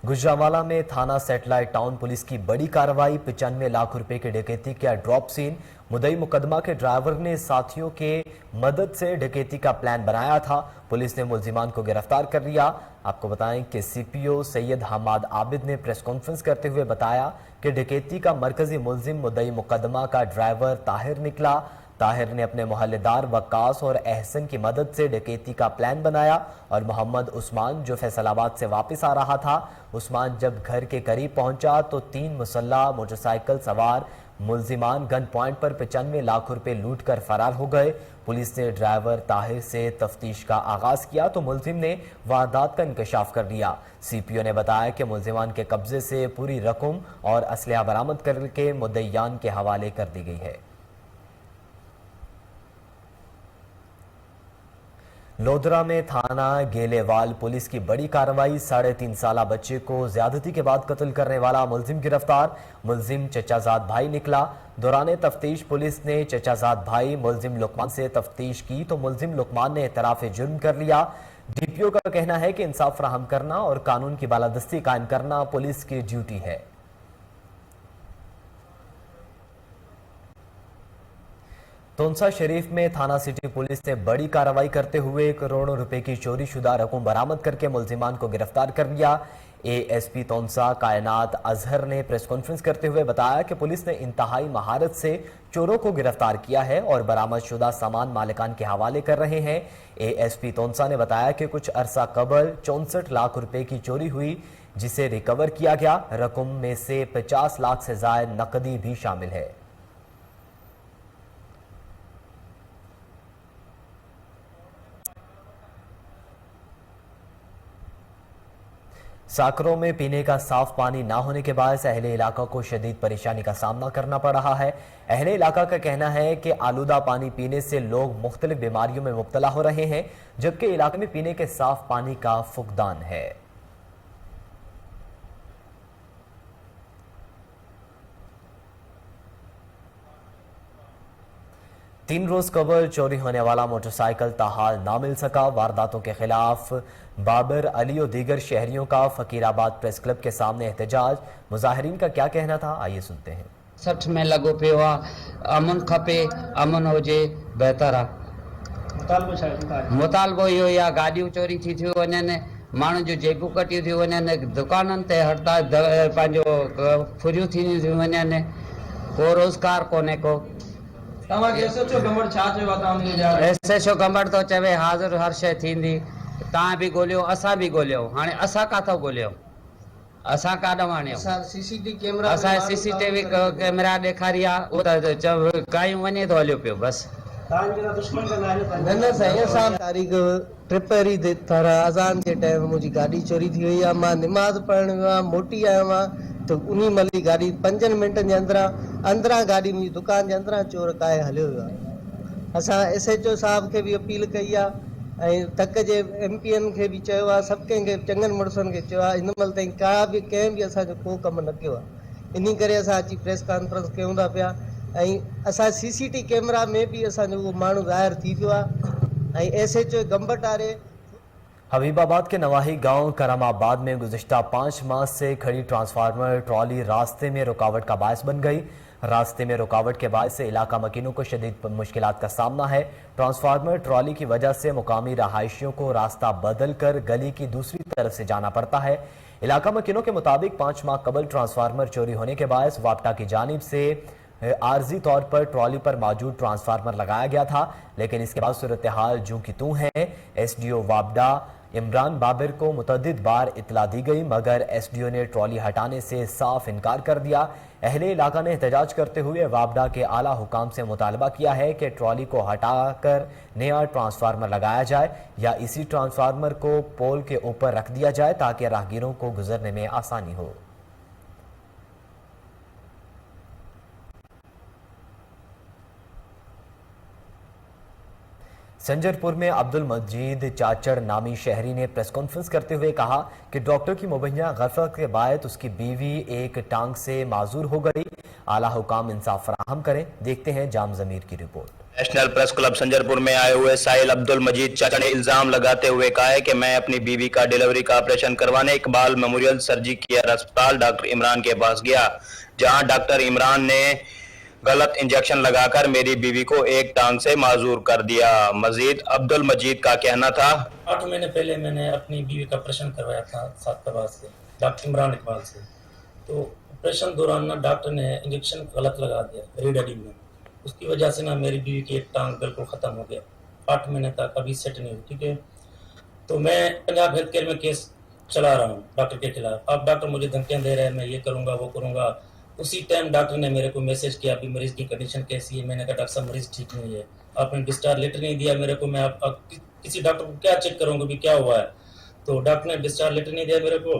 गुजरांवाला में थाना सैटेलाइट टाउन पुलिस की बड़ी कार्रवाई। 95 लाख रुपए की डकैती का ड्रॉप सीन। मुद्दई मुकदमा के ड्राइवर ने साथियों के मदद से डकैती का प्लान बनाया था। पुलिस ने मुलजिमान को गिरफ्तार कर लिया। आपको बताएं कि CPO सैयद हमाद आबिद ने प्रेस कॉन्फ्रेंस करते हुए बताया कि डकैती का मरकजी मुलजिम मुद्दई मुकदमा का ड्राइवर ताहिर निकला। ताहिर ने अपने मोहल्लेदार वक्कास और एहसन की मदद से डकैती का प्लान बनाया और मोहम्मद उस्मान, जो फैसलाबाद से वापस आ रहा था, उस्मान जब घर के करीब पहुंचा तो 3 मुसल्ला मोटरसाइकिल सवार मुलजिमान गन पॉइंट पर 95 लाख रुपए लूट कर फरार हो गए। पुलिस ने ड्राइवर ताहिर से तफ्तीश का आगाज किया तो मुलजिम ने वारदात का इंकशाफ कर दिया। CPO ने बताया कि मुलजिमान के कब्जे से पूरी रकम और असलहा बरामद करके मुद्दईयान के हवाले कर दी गई है। लोधरा में थाना गेलेवाल पुलिस की बड़ी कार्रवाई। 3.5 साला बच्चे को ज्यादती के बाद कत्ल करने वाला मुलजिम गिरफ्तार। मुलजिम चचाजाद भाई निकला। दौरान तफ्तीश पुलिस ने चचाजाद भाई मुलजिम लुकमान से तफ्तीश की तो मुलजिम लुकमान ने एतराफ़ जुर्म कर लिया। DPO का कहना है कि इंसाफ फराहम करना और कानून की बालादस्ती कायम करना पुलिस की ड्यूटी है। तोंसा शरीफ में थाना सिटी पुलिस ने बड़ी कार्रवाई करते हुए करोड़ों रुपए की चोरी शुदा रकम बरामद करके मुलजिमान को गिरफ्तार कर लिया। ASP तोंसा कायनात अजहर ने प्रेस कॉन्फ्रेंस करते हुए बताया कि पुलिस ने इंतहाई महारत से चोरों को गिरफ्तार किया है और बरामद शुदा सामान मालिकान के हवाले कर रहे हैं। ASP तोंसा ने बताया कि कुछ अरसा कबल 64 लाख रुपए की चोरी हुई, जिसे रिकवर किया गया। रकम में से 50 लाख से ज्यादा नकदी भी शामिल है। साकरों में पीने का साफ पानी ना होने के बायस अहले इलाका को शदीद परेशानी का सामना करना पड़ रहा है। अहले इलाका का कहना है कि आलूदा पानी पीने से लोग मुख्तलिफ बीमारियों में मुब्तला हो रहे हैं, जबकि इलाके में पीने के साफ पानी का फुकदान है। 3 रोज कबल चोरी होने वाला मोटरसाइकिल ताहाल ना मिल सका। वारदातों के खिलाफ बाबर अली और दीगर शहरियों का फकीराबाद प्रेस क्लब के सामने एहतजाज। मुजाहिरीन का क्या कहना था, आइए सुनते हैं। सठ में लगो पियो आहे, अमन खपे, अमन हुजे बहितर आहे। मुतालबो इहो या गाॾियूं चोरी थी थियूं वञनि, माण्हुनि जूं जेबूं कटियूं थियूं वञनि, दुकाननि ते हड़ताल पंहिंजो फुरियूं थी थियूं वञनि, को रोज़गार कोन्हे को। SHO गंबड़ तो चवे हाज़िर हर शइ थींदी, तव्हां बि ॻोल्हियो असां बि ॻोल्हियो, हाणे असां काथो ॻोल्हियूं, असां काॾो आणियूं? असां CCTV कैमरा ॾेखारी आहे, उहो त कायूं वञे थो हलियो पियो बसि। न साईं, असां तारीख़ 3 तरह अज़ान जे टाइम मुंहिंजी गाॾी चोरी थी वई आहे। मां निमाज़ पढ़ण वियो आहियां, मोटी आयो आहियां, त उन महिल ई गाॾी 5 मिंटनि जे अंदरां गाॾी मुंहिंजी दुकान जे अंदरां चोर काए हलियो वियो आहे। असां SHO साहिब खे बि अपील कई आहे ऐं तक जे MPN खे बि चयो आहे, सभु कंहिंखे चङनि मुड़ुसनि खे चयो आहे, हिन महिल ताईं कंहिं बि असांजो को कमु न कयो आहे। इन करे असां अची प्रेस कॉन्फ्रेंस कयूं था पिया ऐं असां CCTV कैमरा में भी असांजो उहो माण्हू ज़ाहिर थी पियो आहे ऐं SHO गंबटारे। हबीबाबाद के नवाही गांव करामाबाद में गुज़िश्ता 5 माह से खड़ी ट्रांसफार्मर ट्रॉली रास्ते में रुकावट का बायस बन गई। रास्ते में रुकावट के बायस से इलाका मकीनों को शदीद मुश्किलात का सामना है। ट्रांसफार्मर ट्रॉली की वजह से मुकामी रहायशियों को रास्ता बदल कर गली की दूसरी तरफ से जाना पड़ता है। इलाका मकीनों के मुताबिक 5 माह कबल ट्रांसफार्मर चोरी होने के बायस वापटा की जानिब से आर्जी तौर पर ट्रॉली पर मौजूद ट्रांसफार्मर लगाया गया था, लेकिन इसके बाद सूरत हाल जूं की तूं है। SDO वापडा इमरान बाबिर को मुतअद्दिद बार इतला दी गई, मगर SDO ने ट्रॉली हटाने से साफ इनकार कर दिया। अहले इलाका ने एहतजाज करते हुए वापडा के आला हुकाम से मुतालबा किया है कि ट्रॉली को हटाकर नया ट्रांसफार्मर लगाया जाए या इसी ट्रांसफार्मर को पोल के ऊपर रख दिया जाए ताकि राहगीरों को गुजरने में आसानी हो। संजरपुर में अब्दुल मजीद चाचड़ नामी शहरी ने प्रेस कॉन्फ्रेंस करते हुए कहा कि डॉक्टर की मुबैना गफलत के बाद उसकी बीवी एक टांग से माजूर हो गई। आला हुकाम इंसाफ फराहम करें। देखते हैं जाम जमीर की report. National press club Sanjarpur में आए हुए साहिल अब्दुल मजीद चाचा ने इल्जाम लगाते हुए कहा है कि मैं अपनी बीवी का डिलीवरी का ऑपरेशन करवाने इकबाल मेमोरियल सर्जिकल केयर अस्पताल डॉक्टर इमरान के पास गया, जहां डॉक्टर इमरान ने गलत इंजेक्शन लगाकर मेरी बीवी को एक टांग से माजूर कर दिया। मजीद अब्दुल मजीद का कहना था, 8 महीने पहले मैंने अपनी बीवी का ऑपरेशन करवाया था सातबाद से, डॉक्टर इमरान इकबाल से। तो ऑपरेशन दौरान ना डॉक्टर ने इंजेक्शन गलत लगा दिया रीड में, उसकी वजह से ना मेरी बीवी की एक टांग बिल्कुल ख़त्म हो गया। 8 महीने तक अभी सेट नहीं हुई। ठीक है, तो मैं पंजाब हेल्थ केयर में केस चला रहा हूँ डॉक्टर के खिलाफ। अब डॉक्टर मुझे धमकियाँ दे रहे हैं, मैं ये करूँगा वो करूँगा। उसी टाइम डॉक्टर ने मेरे को मैसेज किया अभी मरीज की कंडीशन कैसी है। मैंने कहा डॉक्टर साहब मरीज ठीक नहीं है, आपने डिस्चार्ज लेटर नहीं दिया मेरे को, मैं अब किसी डॉक्टर को क्या चेक करूँगा भी क्या हुआ है। तो डॉक्टर ने डिस्चार्ज लेटर नहीं दिया मेरे को।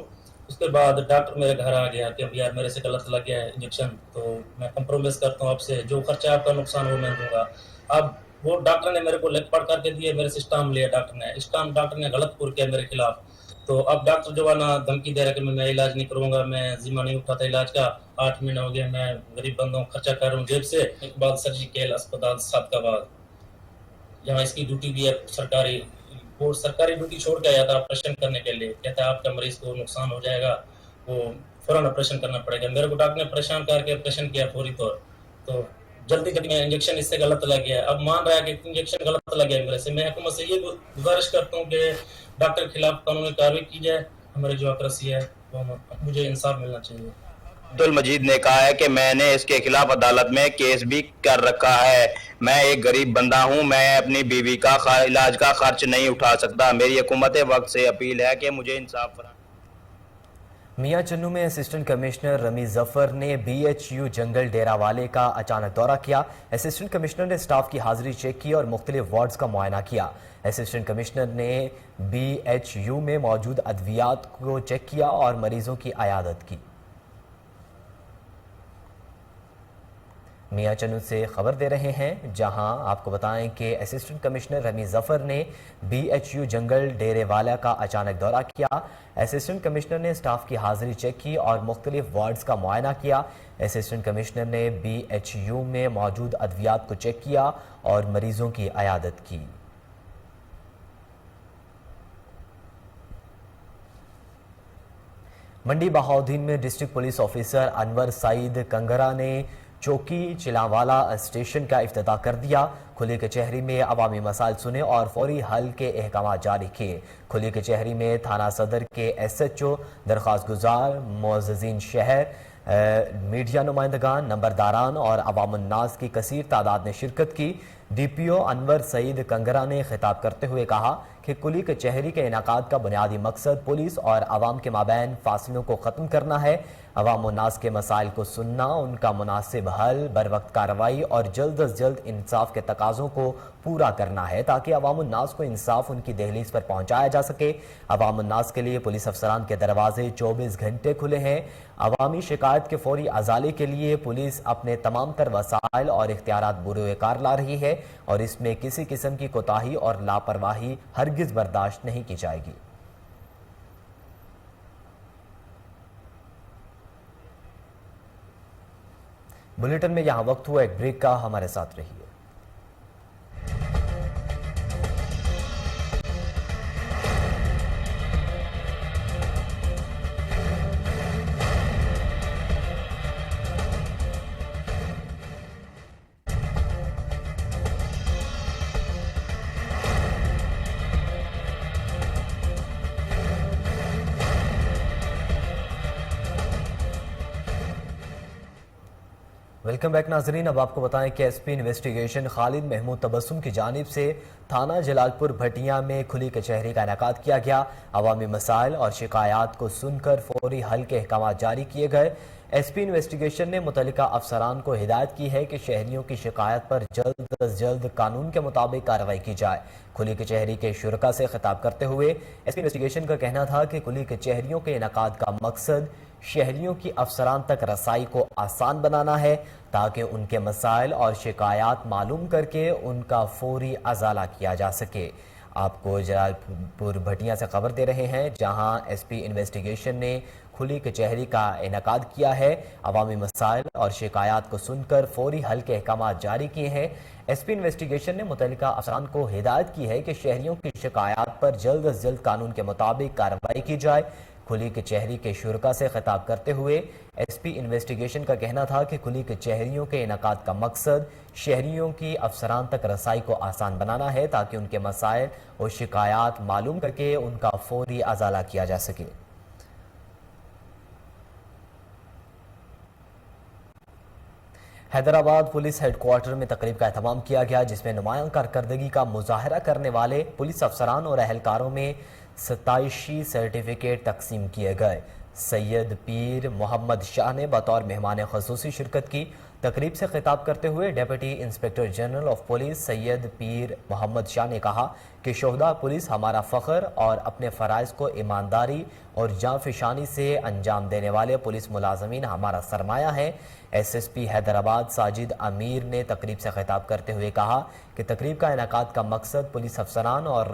उसके बाद डॉक्टर मेरे घर आ गया कि अब यार मेरे से गलत लग गया है इंजेक्शन, तो मैं कंप्रोमाइज़ करता हूँ आपसे, जो खर्चा आपका नुकसान वो मैं दूंगा। अब वो डॉक्टर ने मेरे को लेखपढ़ करके दिए, मेरे से स्टाम्प लिया डॉक्टर ने, स्टाम्प डॉक्टर ने गलत पुर किया मेरे खिलाफ। तो अब डॉक्टर जो है ना धमकी दे रहा है कि मैं इलाज नहीं करूँगा, मैं जिम्मा नहीं उठाता इलाज का। 8 महीने हो गए, मैं गरीब बंदों खर्चा कर रहा हूँ जेब से। इकबाल सर्जिकल अस्पताल सातबाद, जहाँ इसकी ड्यूटी भी है सरकारी, वो सरकारी ड्यूटी छोड़ के आया था ऑपरेशन करने के लिए। कहता है आपका मरीज को नुकसान हो जाएगा, वो फौरन ऑपरेशन करना पड़ेगा। मेरे को डॉक्टर ने परेशान करके ऑपरेशन किया फौरी तौर। तो जल्दी जल्दी इंजेक्शन इससे गलत लग गया। अब मान रहा है कि इंजेक्शन गलत लग गया मेरे से। मैं हुकूमत से ये गुजारिश करता हूँ कि डॉक्टर के खिलाफ कानूनी कार्रवाई की जाए। हमारी जो अक्रेसी है वो मुझे इंसाफ मिलना चाहिए। अब्दुल मजीद ने कहा है कि मैंने इसके खिलाफ अदालत में केस भी कर रखा है। मैं एक गरीब बंदा हूं, मैं अपनी बीवी का इलाज का खर्च नहीं उठा सकता। मेरी हुकूमत वक्त से अपील है कि मुझे इंसाफ। मियां चन्नू में असिस्टेंट कमिश्नर रमी जफर ने BHU जंगल डेरावाले का अचानक दौरा किया। असिस्टेंट कमिश्नर ने स्टाफ की हाजिरी चेक की और मुख्तलिफ वार्ड्स का मुआयना किया। असिस्टेंट कमिश्नर ने BHU में मौजूद अद्वियात को चेक किया और मरीजों की अयादत की। मियां चन्नू से खबर दे रहे हैं, जहां आपको बताएं कि असिस्टेंट कमिश्नर रमी जफर ने BHU जंगल डेरेवाला का अचानक दौरा किया। असिस्टेंट कमिश्नर ने स्टाफ की हाजिरी चेक की और मुख्तलिफ वार्ड्स का मुआयना किया। असिस्टेंट कमिश्नर ने BHU में मौजूद अद्वियात को चेक किया और मरीजों की अयादत की। मंडी बहाउद्दीन में district police officer Anwar Saeed Kangra ने चौकी चिलावाला स्टेशन का इफ्तिताह कर दिया। खुली कचहरी में अवामी मसाइल सुने और फौरी हल के अहकाम जारी किए। खुली कचहरी में थाना सदर के SHO, दरख्वास्त गुजार, मुअज़्ज़िज़ीन शहर, मीडिया नुमाइंदगान, नंबरदारान और अवामुन्नास की कसीर तादाद ने शिरकत की। DPO अनवर सईद कंगरा ने खिताब करते हुए कहा कि कुली कचहरी के इनाकाद का बुनियादी मकसद पुलिस और आवाम के माबैन फासलों को ख़त्म करना है। अवामुन्नास के मसाइल को सुनना, उनका मुनासिब हल, बर वक्त कार्रवाई और जल्द अज जल्द इंसाफ के तकाज़ों को पूरा करना है ताकि अवामुन्नास को इंसाफ उनकी दहलीज पर पहुँचाया जा सके। अवामुन्नास के लिए पुलिस अफसरान के दरवाजे 24 घंटे खुले हैं। अवामी शिकायत के फौरी अजाले के लिए पुलिस अपने तमाम तर वसाइल और इख्तियारात बुरुएकार ला रही है और इसमें किसी किस्म की कोताही और लापरवाही हरगिज बर्दाश्त नहीं की जाएगी। बुलेटिन में यहां वक्त हुआ एक ब्रेक का, हमारे साथ रहिए। वेलकम बैक नाजरीन। अब आपको बताएं कि SP इन्वेस्टिगेशन खालिद महमूद तबस्सुम की जानिब से थाना जलालपुर भटिया में खुली कचहरी का इनेकाद किया गया। अवामी मसाइल और शिकायत को सुनकर फौरी हल के अहकाम जारी किए गए। SP इन्वेस्टिगेशन ने मुतल्लिका अफसरान को हिदायत की है कि शहरियों की शिकायत पर जल्द अज जल्द कानून के मुताबिक कार्रवाई की जाए। खुली कचहरी के शुरका से खिताब करते हुए SP इन्वेस्टिगेशन का कहना था कि खुली कचहरियों के इनेकाद का मकसद शहरियों की अफसरान तक रसाई को आसान बनाना है ताकि उनके मसाइल और शिकायत मालूम करके उनका फौरी अजाला किया जा सके। आपको जलालपुर भटिया से खबर दे रहे हैं जहां SP इन्वेस्टिगेशन ने खुली कचहरी का इनेकाद किया है। अवामी मसाइल और शिकायत को सुनकर फौरी हल के अहकाम जारी किए हैं। SP इन्वेस्टिगेशन ने मुतल्लिका अफसरान को हिदायत की है कि शहरियों की शिकायत पर जल्द अज जल्द कानून के मुताबिक कार्रवाई की जाए। खुली कचहरी के शुरका से खिताब करते हुए SP इन्वेस्टिगेशन का कहना था कि खुली कचहरियों के इनेकाद का मकसद शहरियों की अफसरान तक रसाई को आसान बनाना है ताकि उनके मसाइल और शिकायत मालूम करके उनका फौरी अजाला किया जा सके। हैदराबाद पुलिस हेडक्वार्टर में तकरीब का एहतमाम किया गया जिसमें नुमायां कारकर्दगी का मुजाहरा करने वाले पुलिस अफसरान और अहलकारों में 27 सर्टिफिकेट तकसीम किए गए। सैयद पीर मोहम्मद शाह ने बतौर मेहमान खसूसी शिरकत की। तकरीब से खिताब करते हुए deputy inspector general of police Syed पीर मोहम्मद शाह ने कहा कि शोहदा पुलिस हमारा फ़ख्र और अपने फ़राइज़ को ईमानदारी और जाँफिशानी से अंजाम देने वाले पुलिस मुलाजमीन हमारा सरमाया है। SSP हैदराबाद साजिद अमीर ने तकरीब से खिताब करते हुए कहा कि तकरीब का इनेकाद का मकसद पुलिस अफसरान और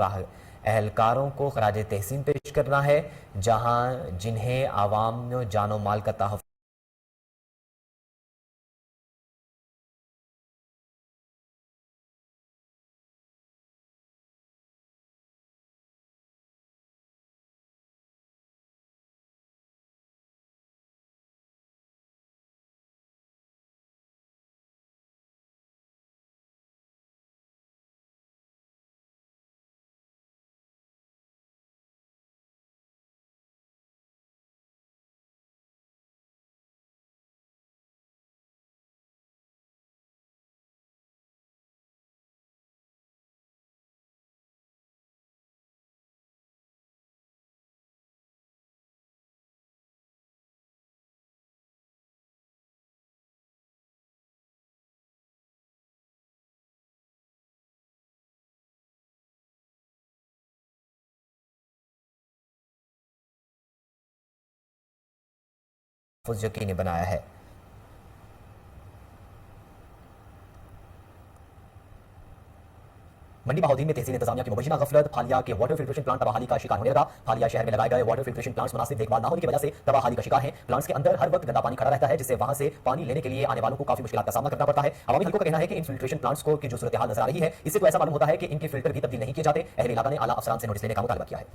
अहलकारों को खराज तहसीन पेश करना है जहां जिन्हें आवाम जानो माल का तहफ़्फ़ुज़ यकीनी बनाया है। मंडी बहाउद्दीन में तहसील इंतजामिया की मुबैना गफलत, फालिया के वाटर फिल्ट्रेशन प्लांट तबाही का शिकार होने लगा। फालिया शहर में लगाए गए वाटर फिल्ट्रेशन प्लांट्स मुनासिब देखभाल न होने की वजह से तबाही का शिकार हैं। प्लांट्स के अंदर हर वक्त गंदा पानी खड़ा रहता है जिससे वहां से पानी लेने के लिए आने वालों को काफी मुश्किल का सामना करना पड़ता है। अवामी हलकों का कहना है कि इन फिल्ट्रेशन प्लांट्स को की जो सूरत हाल नजर आ रही है इससे तो ऐसा मालूम होता है कि इनके फिल्टर भी तब्दील नहीं किए जाते। अहले इलाका ने आला अफसरान से नोटिस लेने का मुतालबा किया है।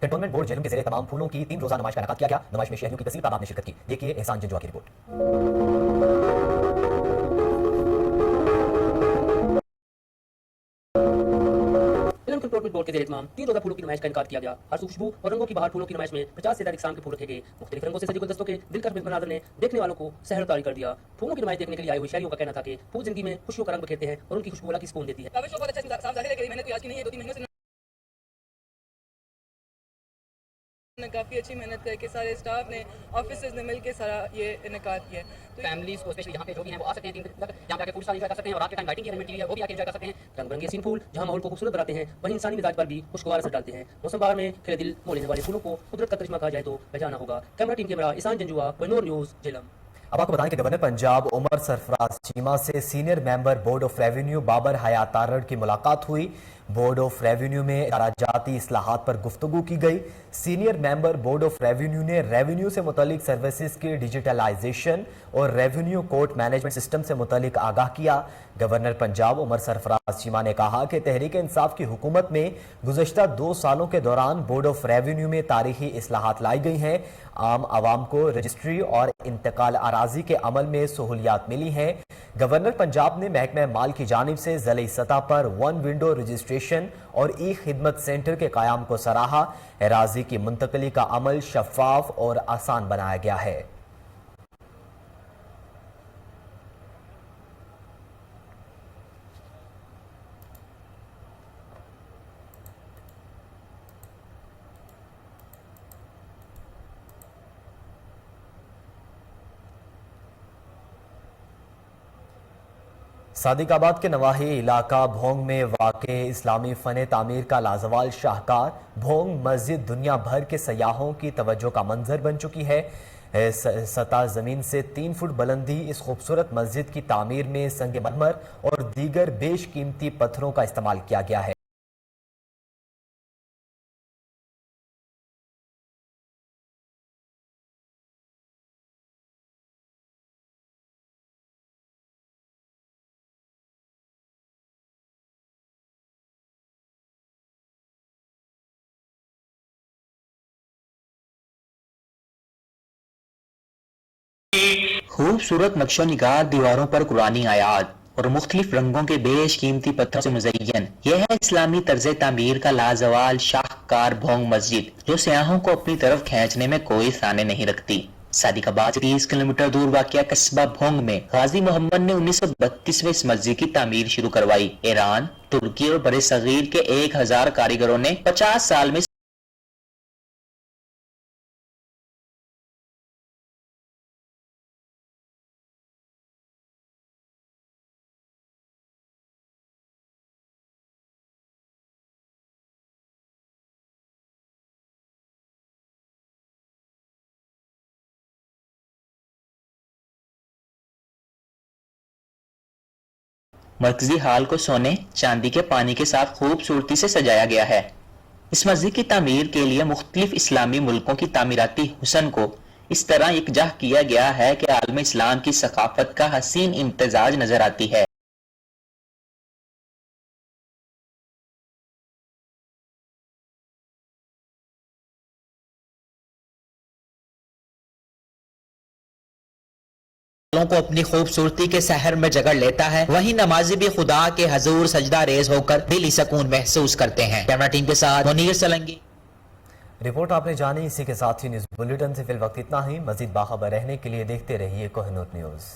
कंटोनमेंट बोर्ड जेलों के जरिए तमाम फूलों की 3 रोजा नुमाइश का इनेकाद किया गया। नुमाइश में शहरियों की कसीर तादाद ने शिरकत की। देखिए एहसान जंजुआ की रिपोर्ट। कंटोनमेंट बोर्ड के जरिए तमाम 3 रोजा फूलों की नुमाइश का इनेकाद किया गया। हर खुशबू और रंगों की बहार फूलों की नुमाइश में 50 से ज्यादा किस्म के फूल रखे गए। मुख्तलिफ रंगों से सजे गुलदस्तों के दिलकश मंजर ने देखने वालों को सहर तारी कर दिया। फूलों की नुमाइश देखने के लिए आए हुए शहरियों का कहना था कि फूल जिंदगी में खुशियों का रंग बिखेरते हैं और उनकी खुशबू अलग ही सुकून देती है। काफ़ी अच्छी मेहनत करके सारे स्टाफ ने, ऑफिसर्स ने मिलकर सारा ये इनेकाद किया है। तो फैमिलीज को स्पेशली यहाँ पे जो भी हैं वो आ सकते हैं 3 दिन तक, यहाँ पे आके फूड एंजॉय कर सकते हैं और रात के टाइम लाइटिंग की अरेंजमेंट है वो भी आके एंजॉय कर सकते हैं। रंग बिरंगे सीन फूल जहाँ माहौल को खूबसूरत बनाते हैं वहीं इंसानी मिजाज पर भी खुशगवार असर डालते हैं। मौसम बहार में खिले दिल मोह लेने वाले फूलों को कुदरत का करिश्मा कहा जाए तो पहचाना होगा। कैमरा टीम कैमरा एहसान जंजुआ, कोहिनूर न्यूज़, झेलम। अब आपको बताएं कि गवर्नर पंजाब उमर सरफराज चीमा से senior member board of revenue Babar Hayat Tarar की मुलाकात हुई। बोर्ड ऑफ रेवेन्यू में खराजाती इस्लाहात पर गुफ्तगू की गई। Senior member board of revenue ने रेवेन्यू से मुतालिक सर्विसेज की डिजिटलाइजेशन और रेवेन्यू कोर्ट मैनेजमेंट सिस्टम से मुतालिक आगाह किया। गवर्नर पंजाब उमर सरफराज चीमा ने कहा कि तहरीक इंसाफ की हुकूमत में गुज़श्ता 2 सालों के दौरान बोर्ड ऑफ रेवेन्यू में तारीखी इस्लाहात लाई गई हैं। आम आवाम को रजिस्ट्री और इंतकाल अराजी के अमल में सहूलियात मिली हैं। गवर्नर पंजाब ने महकमा माल की जानिब से ज़िली सतह पर 1 विंडो रजिस्ट्रेशन और ई खिदमत सेंटर के क़याम को सराहा। अराजी की मुंतकली का अमल शफाफ और आसान बनाया गया है। सादिकाबाद के नवाही इलाका भोंग में वाक़े इस्लामी फ़न तामीर का लाजवाल शाहकार भोंग मस्जिद दुनिया भर के सयाहों की तवज्जो का मंजर बन चुकी है। सतह ज़मीन से 3 फुट बुलंदी इस खूबसूरत मस्जिद की तामीर में संग मरमर और दीगर बेशकीमती पत्थरों का इस्तेमाल किया गया है। खूबसूरत नक्शो निगार दीवारों पर कुरानी आयात और मुख्तलिफ रंगों के बेशकीमती पत्थरों से मुज़य्यन यह है इस्लामी तर्ज तामीर का लाजवाल शाहकार भोंग मस्जिद, जो सयाहों को अपनी तरफ खींचने में कोई साने नहीं रखती। सादिकाबाद से 30 किलोमीटर दूर वाक़िया कस्बा भोंग में गाजी मोहम्मद ने 1932 में इस मस्जिद की तामीर शुरू करवाई। ईरान, तुर्की और बड़े सगीर के 1000 कारीगरों ने 50 साल में मरकजी हाल को सोने चांदी के पानी के साथ खूबसूरती से सजाया गया है। इस मस्जिद की तामीर के लिए मुख्तलिफ इस्लामी मुल्कों की तामीराती हुसन को इस तरह यकजा किया गया है कि आलम इस्लाम की सकाफत का हसीन इम्तजाज नजर आती है। को अपनी खूबसूरती के शहर में जगह लेता है, वहीं नमाजी भी खुदा के हजूर सजदा रेज होकर दिली सुकून महसूस करते हैं। कैमरा टीम के साथ मुनीर सलंगी। रिपोर्ट आपने जानी। इसी के साथ ही न्यूज बुलेटिन से फिल वक्त इतना ही। मजीद बाखबर रहने के लिए देखते रहिए कोहिनूर न्यूज़।